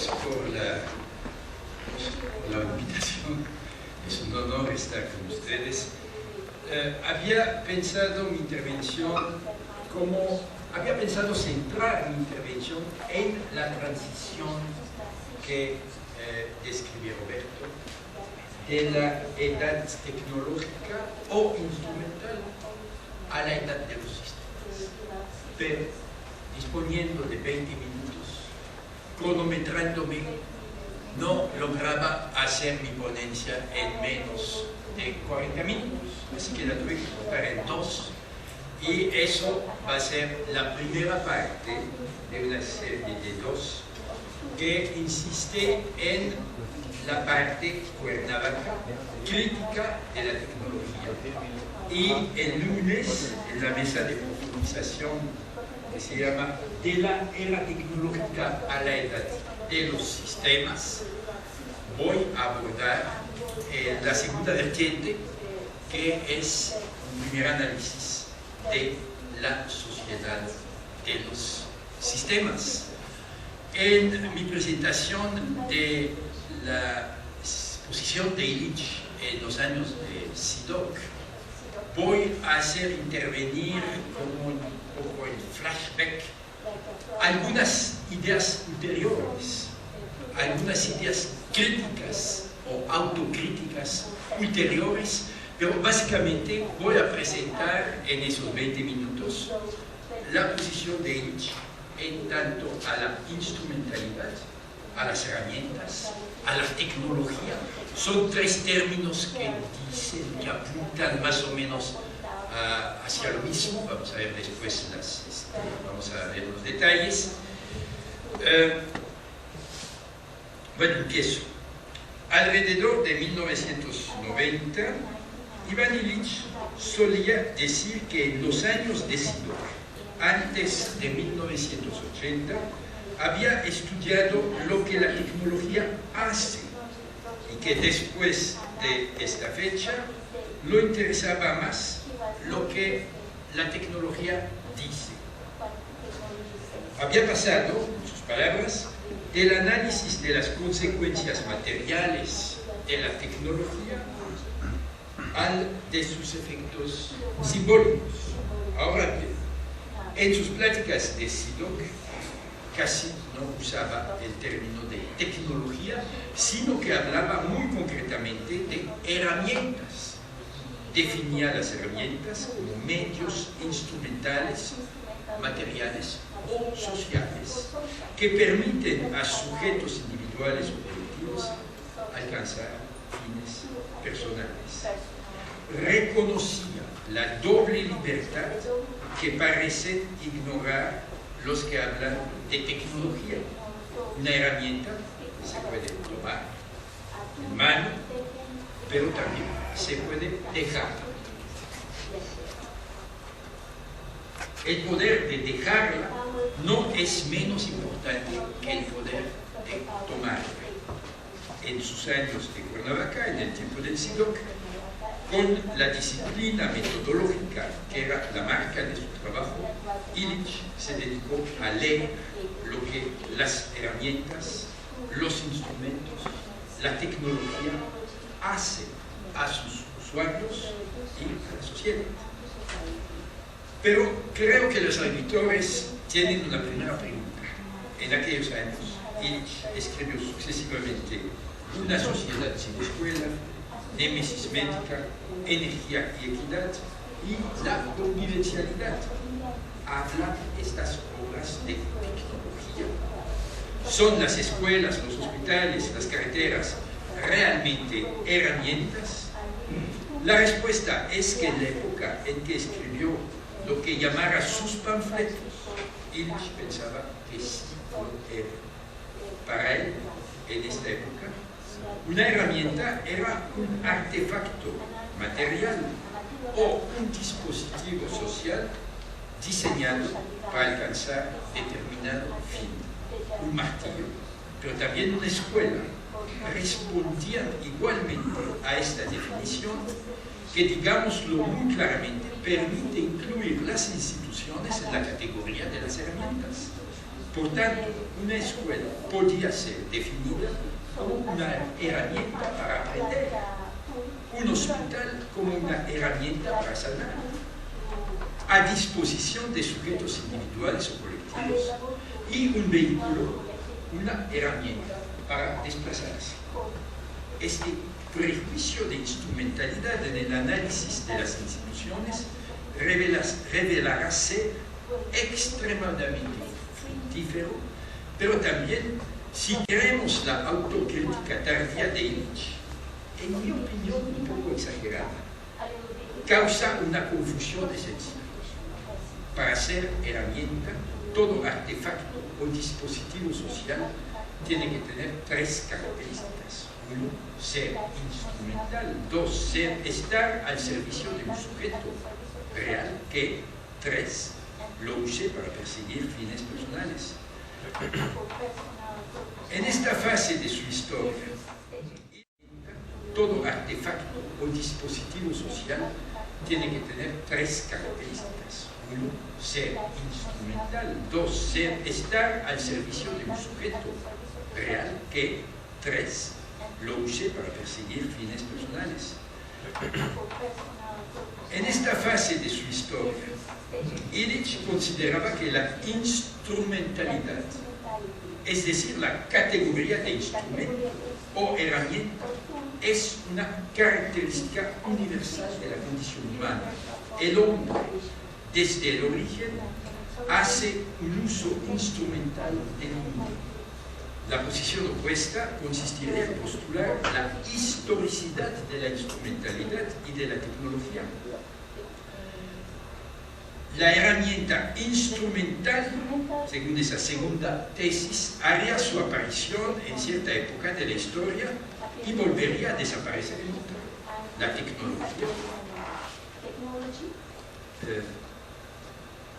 gracias por la invitación. Es un honor estar con ustedes. Había pensado mi intervención había pensado centrar mi intervención en la transición que describió Roberto de la edad tecnológica o instrumental a la edad de los sistemas. Pero disponiendo de 20 minutos, cronometrándome, no lograba hacer mi ponencia en menos de 40 minutos, así que la tuve que cortar en 2, y eso va a ser la primera parte de una serie de 2 que insiste en la parte Cuernavaca crítica de la tecnología, y el lunes en la mesa de profundización que se llama de la era tecnológica a la edad de los sistemas, voy a abordar la segunda vertiente, que es un primer análisis de la sociedad de los sistemas. En mi presentación de la exposición de Illich en los años de SIDOC, voy a hacer intervenir como un poco en flashback algunas ideas ulteriores, algunas ideas críticas o autocríticas ulteriores, pero básicamente voy a presentar en esos 20 minutos la posición de Illich en tanto a la instrumentalidad, a las herramientas, a la tecnología. Son 3 términos que dicen, que apuntan más o menos hacia lo mismo. Vamos a ver después vamos a ver los detalles. Bueno, empiezo. Alrededor de 1990, Ivan Illich solía decir que en los años de SIDOC, antes de 1980, había estudiado lo que la tecnología hace, y que después de esta fecha lo interesaba más lo que la tecnología dice. Había pasado, en sus palabras, del análisis de las consecuencias materiales de la tecnología al de sus efectos simbólicos. Ahora bien, en sus pláticas de SIDOC casi no usaba el término de tecnología, sino que hablaba muy concretamente de herramientas. Definía las herramientas como medios instrumentales, materiales o sociales que permiten a sujetos individuales o colectivos alcanzar fines personales. Reconocía la doble libertad que parecen ignorar los que hablan de tecnología. Una herramienta que se puede tomar en mano, pero también se puede dejar. El poder de dejarla no es menos importante que el poder de tomarla. En sus años de Cuernavaca, en el tiempo del SIDOC, con la disciplina metodológica que era la marca de su trabajo, Illich se dedicó a leer lo que las herramientas, los instrumentos, la tecnología hacen a sus usuarios y a la sociedad. Pero creo que los auditores tienen una primera pregunta. En aquellos años, Illich escribió sucesivamente Una sociedad sin escuela, Némesis médica, Energía y equidad y la convivencialidad. Habla estas obras de tecnología. ¿Son las escuelas, los hospitales, las carreteras realmente herramientas? La respuesta es que en la época en que escribió lo que llamara sus panfletos, Illich pensaba que sí lo era. Para él, en esta época, una herramienta era un artefacto material o un dispositivo social diseñado para alcanzar determinado fin. Un martillo, pero también una escuela, respondían igualmente a esta definición que, digámoslo muy claramente, permite incluir las instituciones en la categoría de las herramientas. Por tanto, una escuela podía ser definida como una herramienta para aprender, un hospital como una herramienta para sanar, a disposición de sujetos individuales o colectivos, y un vehículo, una herramienta para desplazarse. Este prejuicio de instrumentalidad en el análisis de las instituciones revelará ser extremadamente fructífero, pero también, si queremos la autocrítica tardía de Illich, en mi opinión un poco exagerada, causa una confusión esencial. Para ser herramienta, todo artefacto o dispositivo social tiene que tener tres características. 1, ser instrumental. 2, estar al servicio de un sujeto real que 3, lo use para perseguir fines personales. En esta fase de su historia, todo artefacto o dispositivo social tiene que tener tres características. 1, ser instrumental. 2, estar al servicio de un sujeto real que 3, lo use para perseguir fines personales. En esta fase de su historia, Illich consideraba que la instrumentalidad, es decir, la categoría de instrumento o herramienta, es una característica universal de la condición humana. El hombre, desde el origen, hace un uso instrumental del mundo. La posición opuesta consistiría en postular la historicidad de la instrumentalidad y de la tecnología. La herramienta instrumental, según esa segunda tesis, haría su aparición en cierta época de la historia y volvería a desaparecer en otra. La tecnología.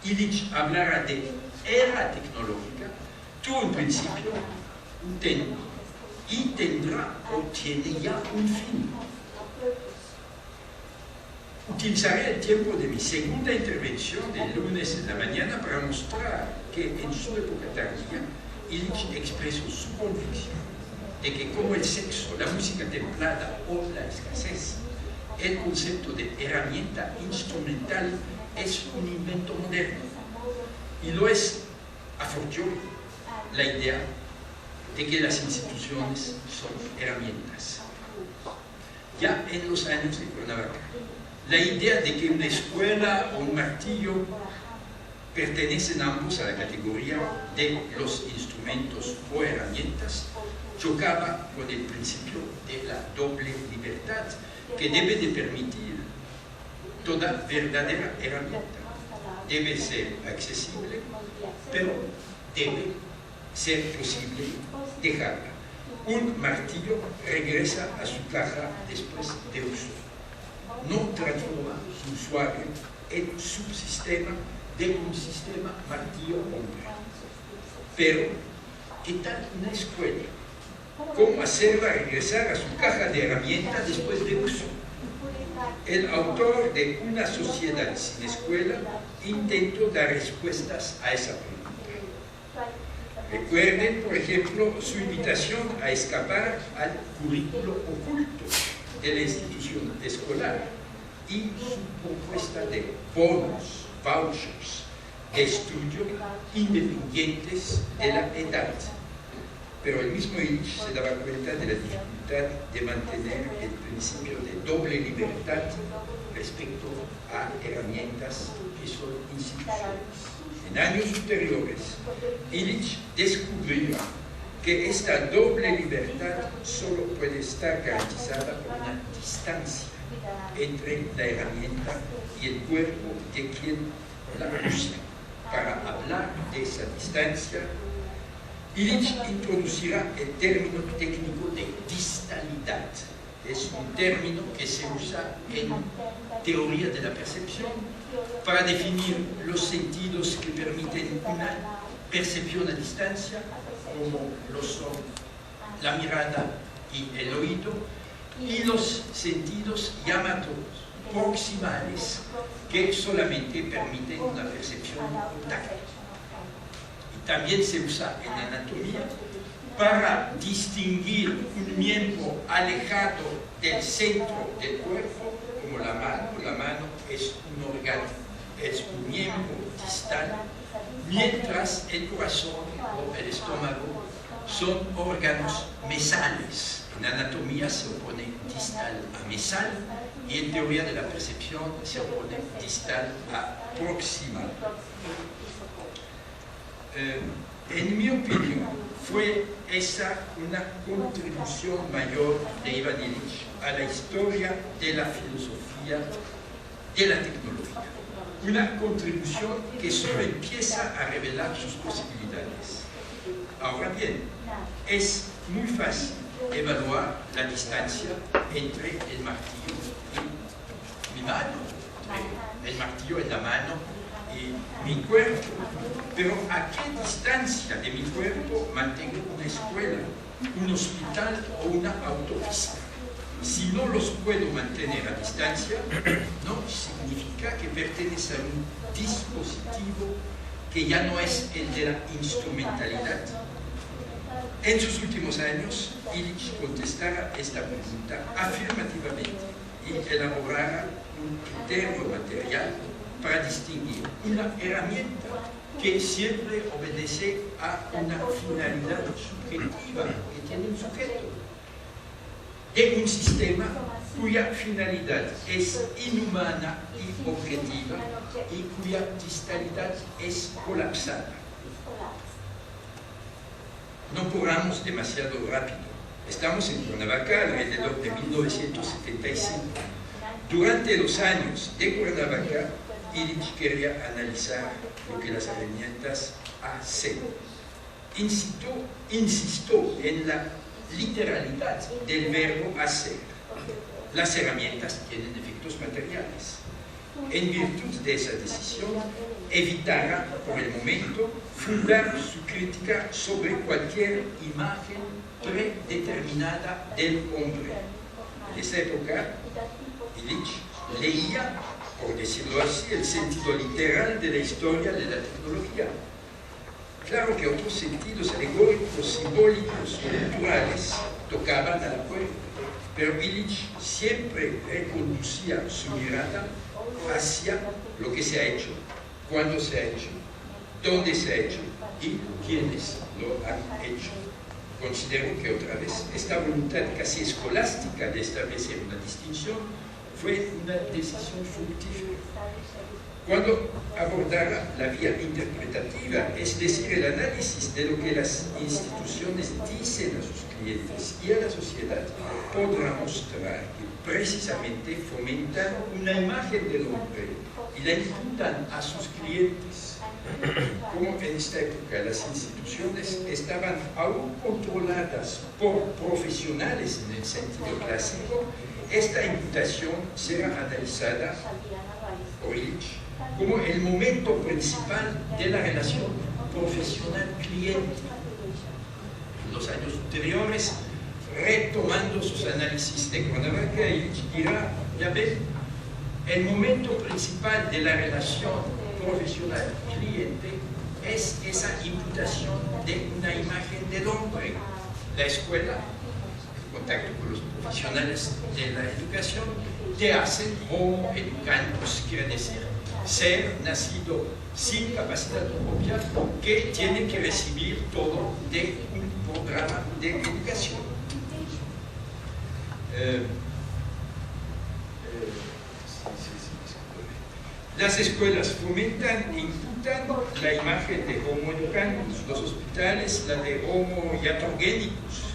Illich hablará de era tecnológica, tuvo un principio, y tendrá o tiene ya un fin. Utilizaré el tiempo de mi segunda intervención del lunes en la mañana para mostrar que en su época tardía Illich expresó su convicción de que como el sexo, la música templada o la escasez, el concepto de herramienta instrumental es un invento moderno, y lo es a fortiori la idea de que las instituciones son herramientas. Ya en los años de Cuernavaca, la idea de que una escuela o un martillo pertenecen ambos a la categoría de los instrumentos o herramientas chocaba con el principio de la doble libertad que debe de permitir toda verdadera herramienta. Debe ser accesible, pero debe ser posible dejarla. Un martillo regresa a su caja después de uso. No transforma su usuario en subsistema de un sistema martillo-hombre. Pero, ¿qué tal una escuela? ¿Cómo hacerla regresar a su caja de herramientas después de uso? El autor de Una sociedad sin escuela intentó dar respuestas a esa pregunta. Recuerden, por ejemplo, su invitación a escapar al currículo oculto de la institución escolar y su propuesta de bonos, vouchers, de estudio independientes de la edad. Pero el mismo Illich se daba cuenta de la dificultad de mantener el principio de doble libertad respecto a herramientas que son instituciones. En años ulteriores, Illich descubrió que esta doble libertad solo puede estar garantizada por una distancia entre la herramienta y el cuerpo de quien la usa. Para hablar de esa distancia, Illich introducirá el término técnico de distalidad. Es un término que se usa en teoría de la percepción para definir los sentidos que permiten una percepción a distancia, como lo son la mirada y el oído, y los sentidos llamados proximales, que solamente permiten una percepción táctil. Y también se usa en anatomía para distinguir un miembro alejado del centro del cuerpo, como la mano. La mano es un órgano, es un miembro distal, mientras el corazón o el estómago son órganos mesales. En anatomía se opone distal a mesal y en teoría de la percepción se opone distal a proximal. En mi opinión, fue esa una contribución mayor de Ivan Illich a la historia de la filosofía de la tecnología. Una contribución que solo empieza a revelar sus posibilidades. Ahora bien, es muy fácil evaluar la distancia entre el martillo y mi mano, entre el martillo en la mano y mi cuerpo. Pero ¿a qué distancia de mi cuerpo mantengo una escuela, un hospital o una autopista? Si no los puedo mantener a distancia, no significa que pertenece a un dispositivo que ya no es el de la instrumentalidad. En sus últimos años, Illich contestara esta pregunta afirmativamente y elaborara un criterio material para distinguir una herramienta que siempre obedece a una finalidad subjetiva que tiene un sujeto, de un sistema cuya finalidad es inhumana y objetiva y cuya distalidad es colapsada. No corramos demasiado rápido. Estamos en Cuernavaca alrededor de 1975. Durante los años de Cuernavaca, Illich quería analizar lo que las herramientas hacen. Insistió en la literalidad del verbo hacer. Las herramientas tienen efectos materiales. En virtud de esa decisión, evitara por el momento fundar su crítica sobre cualquier imagen predeterminada del hombre. En esa época, Illich leía, por decirlo así, el sentido literal de la historia de la tecnología. Claro que otros sentidos alegóricos, simbólicos y culturales tocaban a la puerta, pero Illich siempre reconducía su mirada hacia lo que se ha hecho, cuándo se ha hecho, dónde se ha hecho y quiénes lo han hecho. Considero que otra vez esta voluntad casi escolástica de establecer una distinción fue una decisión fructífera. Cuando abordara la vía interpretativa, es decir, el análisis de lo que las instituciones dicen a sus clientes y a la sociedad, podrá mostrar que precisamente fomentan una imagen del hombre y la imputan a sus clientes. Como en esta época las instituciones estaban aún controladas por profesionales en el sentido clásico, esta imputación será analizada por Illich como el momento principal de la relación profesional-cliente. En los años anteriores, retomando sus análisis de Cuernavaca, Illich dirá, ya ven, el momento principal de la relación profesional-cliente es esa imputación de una imagen del hombre. La escuela, el contacto con los profesionales de la educación, te hacen homo educandus, quiere decir ser nacido sin capacidad propia, que tiene que recibir todo de un programa de educación. Las escuelas fomentan e imputan la imagen de homo educandus, los hospitales la de homo iatrogenicus,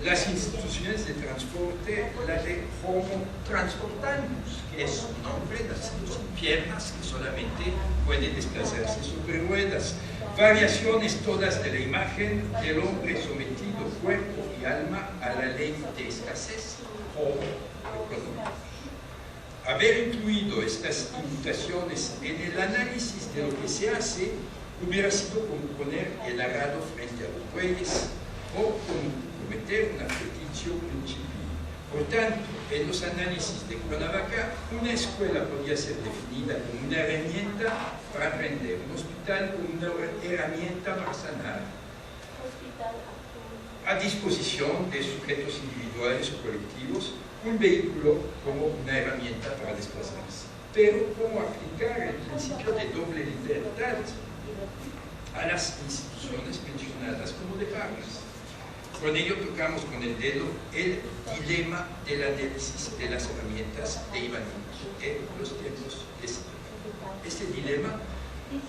las instituciones de transporte la de homo transportandus, que es un hombre nacido sin piernas que solamente puede desplazarse sobre ruedas. Variaciones todas de la imagen del hombre sometido cuerpo y alma a la ley de escasez o económica. Haber incluido estas imputaciones en el análisis de lo que se hace hubiera sido como poner el arado frente a los bueyes o como cometer una petitio principii. Por tanto, en los análisis de Cuernavaca, una escuela podía ser definida como una herramienta para aprender, un hospital como una herramienta para sanar, a disposición de sujetos individuales o colectivos, un vehículo como una herramienta para desplazarse. Pero ¿cómo aplicar el principio de doble libertad a las instituciones mencionadas como dejarlas? Con ello tocamos con el dedo el dilema del análisis de las herramientas de Ivanich en los tiempos de siglo. Este dilema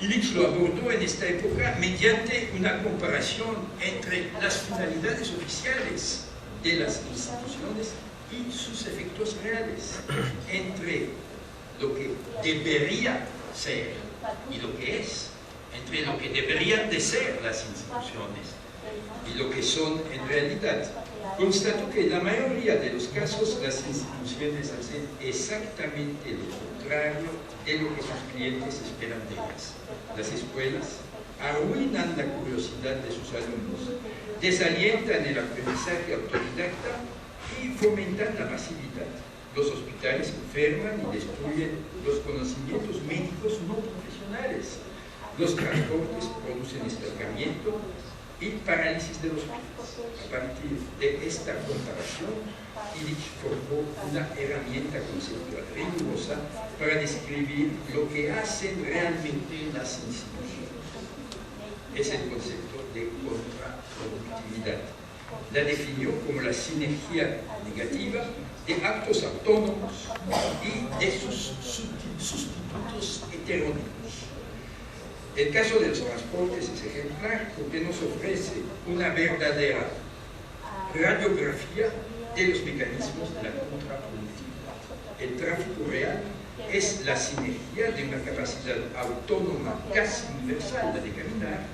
Illich lo abordó en esta época mediante una comparación entre las finalidades oficiales de las instituciones y sus efectos reales, entre lo que debería ser y lo que es, entre lo que deberían de ser las instituciones y lo que son en realidad. Constato que en la mayoría de los casos las instituciones hacen exactamente lo contrario de lo que sus clientes esperan de ellas. Las escuelas arruinan la curiosidad de sus alumnos, desalientan el aprendizaje autodidacta y fomentan la pasividad. Los hospitales enferman y destruyen los conocimientos médicos no profesionales. Los transportes producen estancamiento y parálisis de los pies. A partir de esta comparación, Illich formó una herramienta conceptual rigurosa para describir lo que hacen realmente las instituciones. Es el concepto de contraproductividad. La definió como la sinergia negativa de actos autónomos y de sus sustitutos heterónimos. El caso de los transportes es ejemplar porque nos ofrece una verdadera radiografía de los mecanismos de la contraproductividad. El tráfico real es la sinergia de una capacidad autónoma casi universal, la de caminar,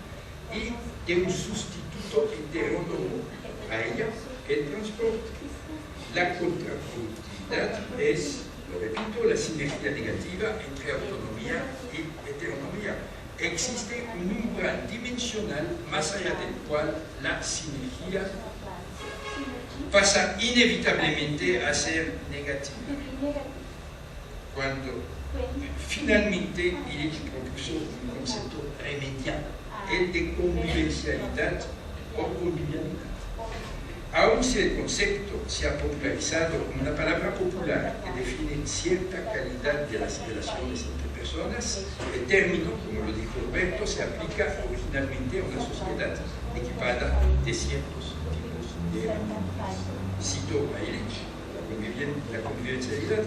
y de un sustituto heterónomo a ella, el transporte. La contraproductividad es, lo repito, la sinergia negativa entre autonomía y heteronomía. Existe un umbral dimensional más allá del cual la sinergia pasa inevitablemente a ser negativa. Cuando finalmente Illich propuso un concepto remedial, el de convivencialidad o convivialidad. Aun si el concepto se ha popularizado como una palabra popular que define cierta calidad de las relaciones entre personas, el término, como lo dijo Roberto, se aplica originalmente a una sociedad equipada de ciertos tipos de herramientas. Cito a Illich, la convivencialidad.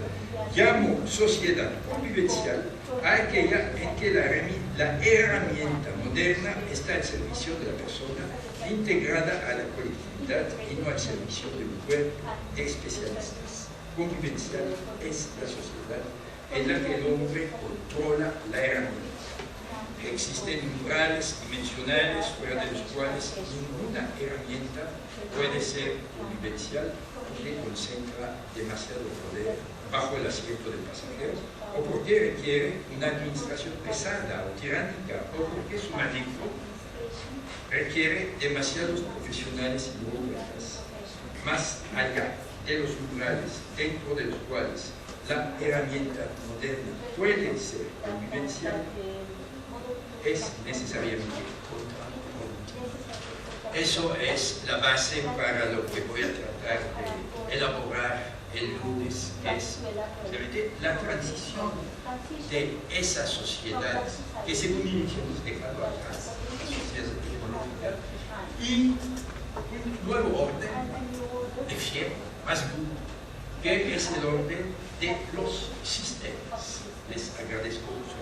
Llamo sociedad convivencial a aquella en que la herramienta moderna está al servicio de la persona integrada a la colectividad y no al servicio de un cuerpo de especialistas. Convivencial es la sociedad en la que el hombre controla la herramienta. Existen umbrales dimensionales fuera de los cuales ninguna herramienta puede ser convivencial porque concentra demasiado poder bajo el asiento del pasajero, o porque requiere una administración pesada o tiránica, o porque su manejo requiere demasiados profesionales y burócratas. Más allá de los umbrales dentro de los cuales la herramienta moderna puede ser convivencial, es necesariamente contraproductiva. Eso es la base para lo que voy a tratar de elaborar el lunes, que es la transición de esa sociedad que según Illich hemos dejado atrás, la sociedad tecnológica, y un nuevo orden de fiel, más duro, que es el orden de los sistemas. Les agradezco mucho.